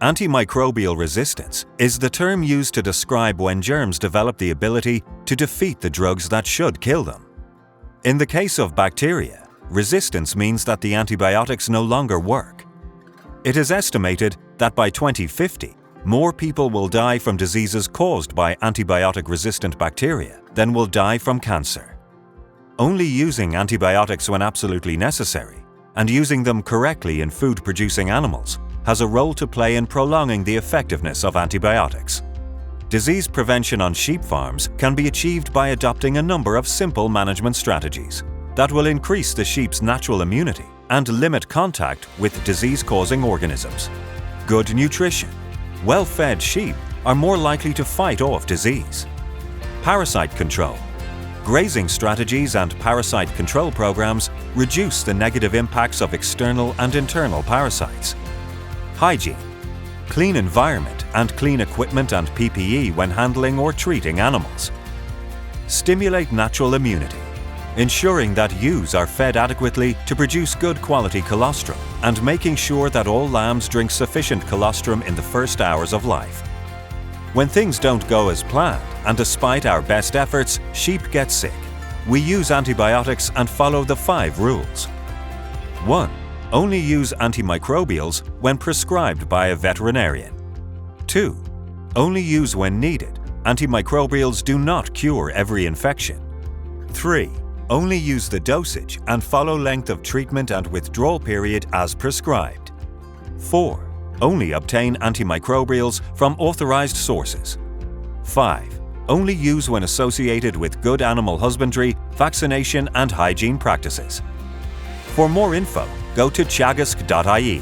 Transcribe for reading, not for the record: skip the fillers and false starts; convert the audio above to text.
Antimicrobial resistance is the term used to describe when germs develop the ability to defeat the drugs that should kill them. In the case of bacteria, resistance means that the antibiotics no longer work. It is estimated that by 2050, more people will die from diseases caused by antibiotic-resistant bacteria than will die from cancer. Only using antibiotics when absolutely necessary, and using them correctly in food-producing animals, has a role to play in prolonging the effectiveness of antibiotics. Disease prevention on sheep farms can be achieved by adopting a number of simple management strategies that will increase the sheep's natural immunity and limit contact with disease-causing organisms. Good nutrition. Well-fed sheep are more likely to fight off disease. Parasite control. Grazing strategies and parasite control programs reduce the negative impacts of external and internal parasites. Hygiene. Clean environment and clean equipment and PPE when handling or treating animals. Stimulate natural immunity, ensuring that ewes are fed adequately to produce good quality colostrum and making sure that all lambs drink sufficient colostrum in the first hours of life. When things don't go as planned, and despite our best efforts, sheep get sick, we use antibiotics and follow the 5 rules. 1. Only use antimicrobials when prescribed by a veterinarian. 2. Only use when needed. Antimicrobials do not cure every infection. 3. Only use the dosage and follow length of treatment and withdrawal period as prescribed. 4. Only obtain antimicrobials from authorized sources. 5. Only use when associated with good animal husbandry, vaccination and hygiene practices. For more info, go to teagasc.ie.